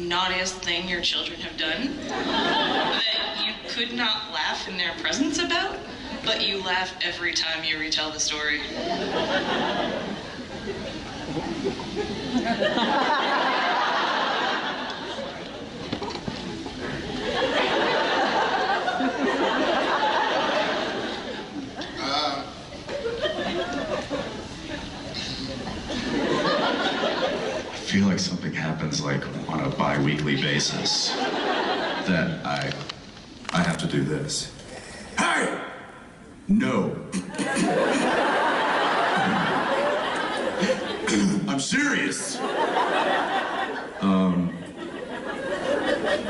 naughtiest thing your children have done that you could not laugh in their presence about, but you laugh every time you retell the story? I feel like something happens like on a bi-weekly basis that I have to do this. Hey! No. I'm serious.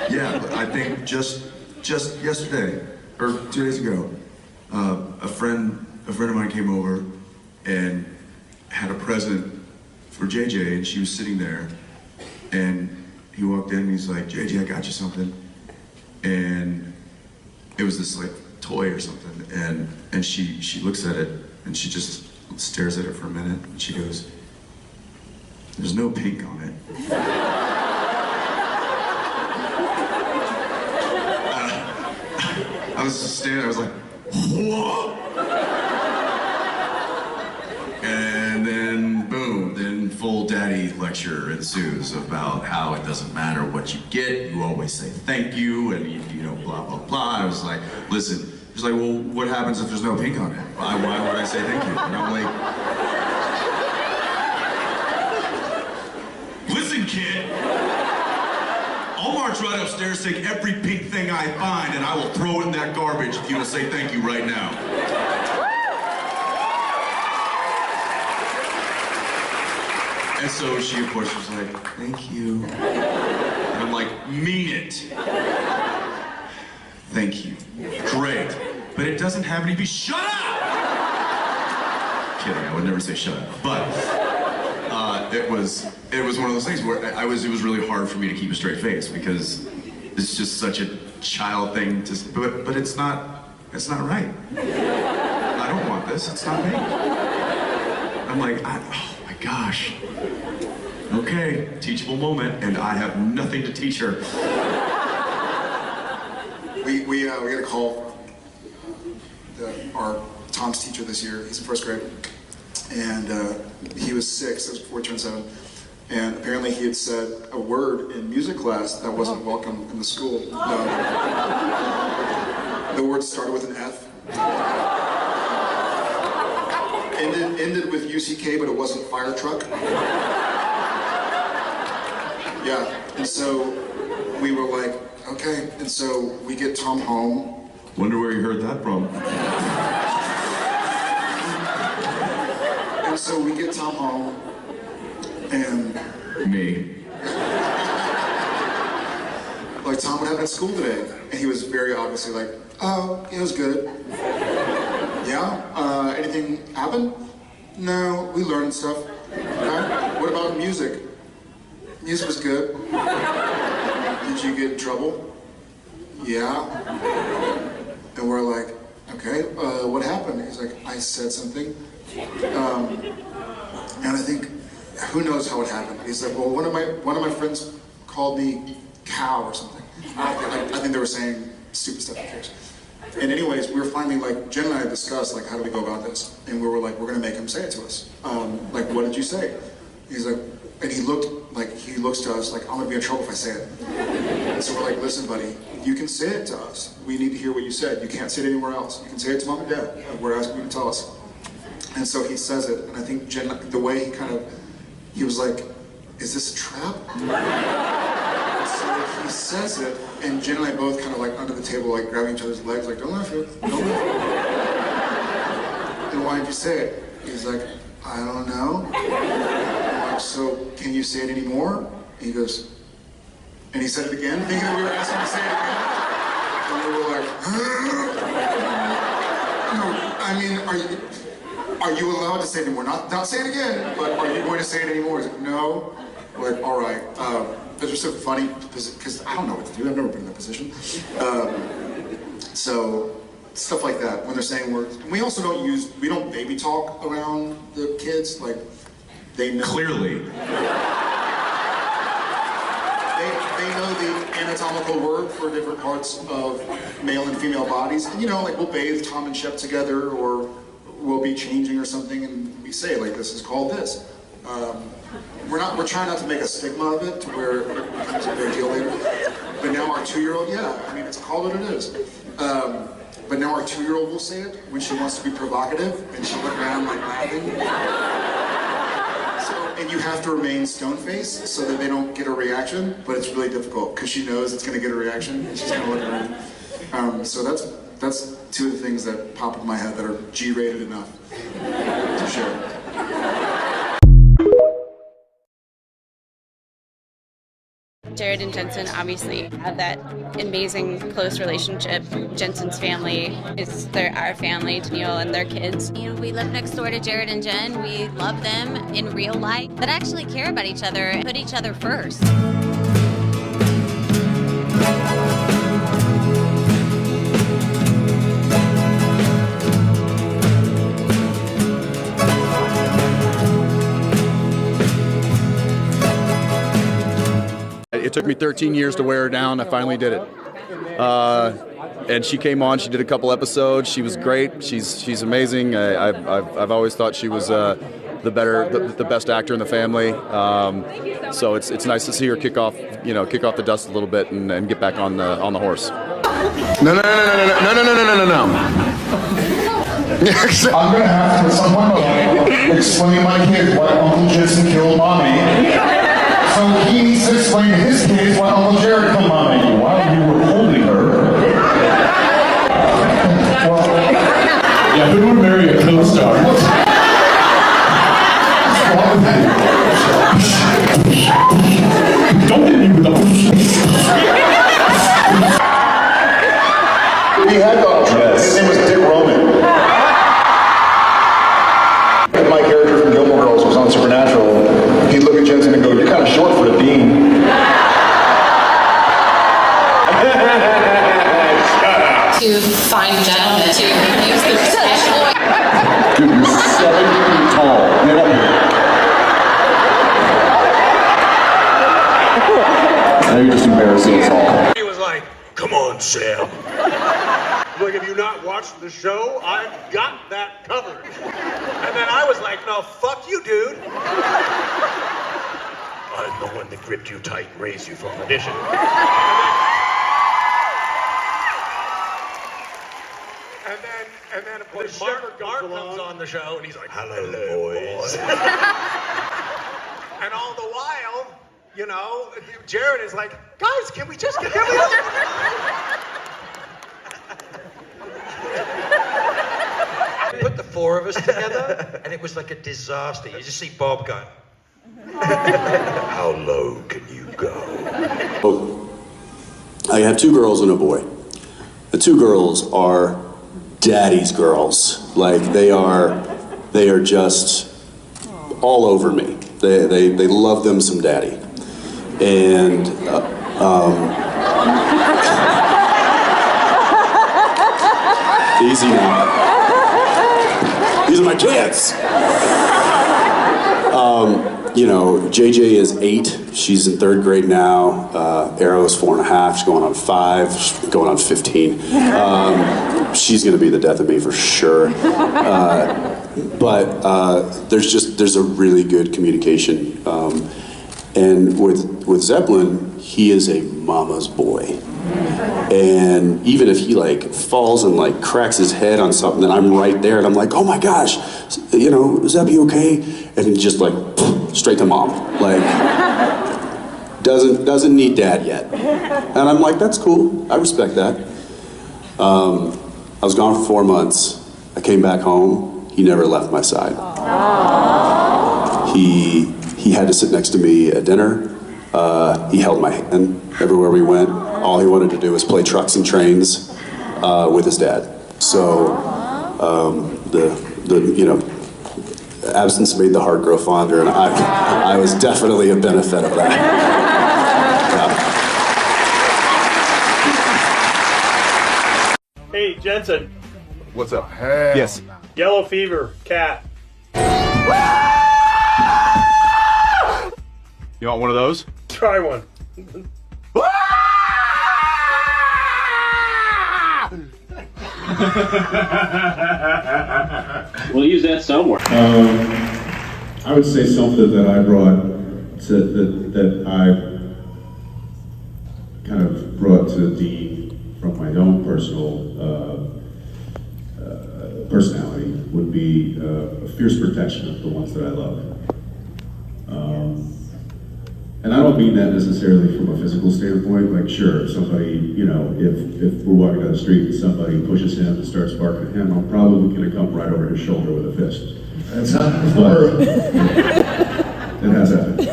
Yeah, but I think just yesterday or 2 days ago, a friend of mine came over and had a present for JJ, and she was sitting there, and he walked in and he's like, JJ, I got you something. And it was this like toy or something, and she looks at it and she just stares at it for a minute and she goes, there's no pink on it. I was just standing there, I was like, what? And then boom, then full daddy lecture ensues about how it doesn't matter what you get, you always say thank you, and you know, blah, blah, blah. I was like, listen, he's like, well, what happens if there's no pink on it? Why would I say thank you? And I'm like, listen, kid, I'll march right upstairs, take every pink thing I find, and I will throw it in that garbage if you don't say thank you right now. And so she, of course, was like, thank you. And I'm like, mean it. Thank you. Great. But it doesn't have any be shut up! Kidding, I would never say shut up. But it was one of those things where it was really hard for me to keep a straight face because it's just such a child thing to say. But it's not right. I don't want this, it's not me. I'm like, oh my gosh. Okay, teachable moment, and I have nothing to teach her. We got a call from our Tom's teacher this year. He's in first grade, and he was 6. That was before he turned 7. And apparently he had said a word in music class that wasn't welcome in the school. The word started with an F. Ended with UCK, but it wasn't fire truck. Yeah, and so we were like, okay, and so we get Tom home. Wonder where you heard that from. And so we get Tom home, and... Me. Like, Tom, what happened at school today? And he was very obviously like, oh, it was good. Yeah? Anything happen? No, we learned stuff. Okay. What about music? Music was good. Did you get in trouble? Yeah. And we're like, okay, what happened? He's like, I said something. And I think, who knows how it happened? He's like, well, one of my friends called me cow or something. I think they were saying stupid stuff. Who cares? And anyways, we were finally like, Jen and I discussed like, how do we go about this? And we were like, we're gonna make him say it to us. Like, what did you say? He's like, and he looks to us like, I'm gonna be in trouble if I say it. And so we're like, listen, buddy, you can say it to us. We need to hear what you said. You can't say it anywhere else. You can say it to mom and dad. We're asking you to tell us. And so he says it, and I think Jen, the way he was like, is this a trap? So he says it, and Jen and I both kind of like under the table, like grabbing each other's legs, like, don't laugh, don't laugh. And why did you say it? He's like, I don't know. I'm like, so can you say it anymore? And he goes, and he said it again, thinking that we were asking him to say it again. And we were like, no, I mean, are you allowed to say it anymore? Not say it again, but are you going to say it anymore? He's like, no. We're like, all right. But it's so funny because I don't know what to do. I've never been in that position. So stuff like that when they're saying words. And we also we don't baby talk around the kids. Like they know. Clearly. they know the anatomical word for different parts of male and female bodies. And, you know, like we'll bathe Tom and Shep together, or we'll be changing or something, and we say like, this is called this. We're trying not to make a stigma of it to where it becomes a big deal later. But now our 2-year-old, yeah, I mean, it's called what it is. But now our 2-year-old will say it when she wants to be provocative, and she'll look around like laughing. And you have to remain stone-faced so that they don't get a reaction, but it's really difficult because she knows it's going to get a reaction, and she's going to look around. So that's two of the things that pop in my head that are G-rated enough to share. Jared and Jensen obviously have that amazing close relationship. Jensen's family is our family, Daniil and their kids. You know, we live next door to Jared and Jen. We love them in real life, but actually care about each other and put each other first. It took me 13 years to wear her down. I finally did it. And she came on. She did a couple episodes. She was great. She's amazing. I've always thought she was the best actor in the family. So it's nice to see her kick off the dust a little bit and get back on the horse. No. I'm gonna have to at some point explain to my kids why Uncle Jensen killed Mommy. So he needs to explain to his kids why Uncle Jared killed Mommy while you were holding her. Well, yeah, who would marry a co-star? Don't hit me with He had Donald Trump. His name was Dick Roman. My character from Gilmore Girls was on Supernatural. He'd look at Jensen and go, "You're kind of short for a dean." To find gentlemen to use the special. Dude, you're 7 feet tall. Get up here. Now you're just embarrassing us all. He was like, "Come on, Sam." Like, have you not watched the show? I've got that covered. And then I was like, "No, fuck you, dude." I'm the one that gripped you tight and raised you from perdition. And then of course Mark comes on the show and he's like, "Hello, boys." And all the while, you know, Jared is like, "Guys, can we just get Put the 4 of us together, and it was like a disaster. You just see Bob going, "How low can you go?" I have 2 girls and a boy. The 2 girls are daddy's girls. Like they are just all over me. They love them some daddy. And easy now. These are my kids. You know, JJ is 8. She's in 3rd grade now. Arrow is 4.5. She's going on 5. She's going on 15. She's going to be the death of me for sure. But there's a really good communication. And with Zeppelin, he is a mama's boy. And even if he like falls and like cracks his head on something, and I'm right there, and I'm like, "Oh my gosh, you know, Zeb, you okay?" And he just like straight to mom, like doesn't need dad yet. And I'm like, "That's cool. I respect that." I was gone for 4 months. I came back home. He never left my side. He had to sit next to me at dinner. He held my hand everywhere we went. All he wanted to do was play trucks and trains with his dad. So the absence made the heart grow fonder, and I was definitely a benefit of that. Yeah. Hey, Jensen. What's up? Hey. Yes. Yellow fever, cat. You want one of those? Try one. We'll use that somewhere. I would say something that I brought that I kind of brought to Dean from my own personal personality would be a fierce protection of the ones that I love. And I don't mean that necessarily from a physical standpoint. Like, sure, if somebody, you know, if we're walking down the street and somebody pushes him and starts barking at him, I'm probably going to come right over his shoulder with a fist. That's happened before. It has happened.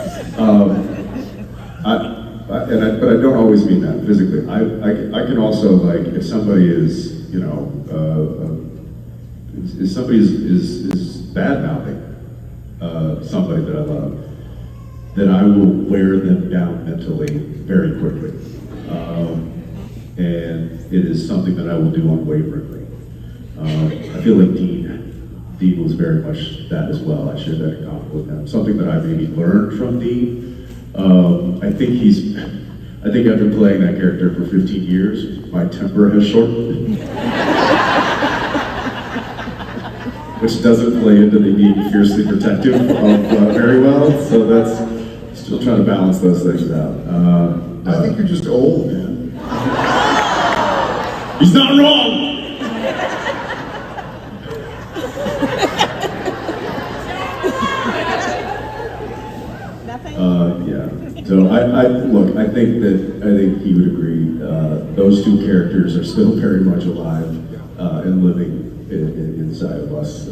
But I don't always mean that physically. I can also, like, if somebody is, you know, if somebody is bad mouthing somebody that I love, then I will wear them down mentally very quickly. And it is something that I will do unwaveringly. I feel like Dean was very much that as well. I shared that in common with him. Something that I maybe learned from Dean. I think after playing that character for 15 years, my temper has shortened. Which doesn't play into the being fiercely protective very well, so that's still trying to balance those things out. I think you're just old, man. He's not wrong! Yeah. So look, I think he would agree. Those two characters are still very much alive and living inside of us,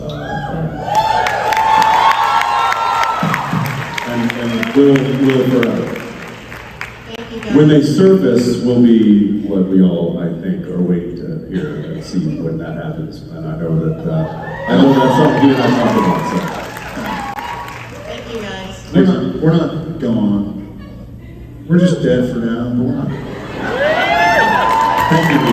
and will forever. When they surface, will be what we all, I think, are waiting to hear and see when that happens. And I know that's something you and I talk about. So. Thank you, guys. We're not gone. We're just dead for now, but we're not. Thank you.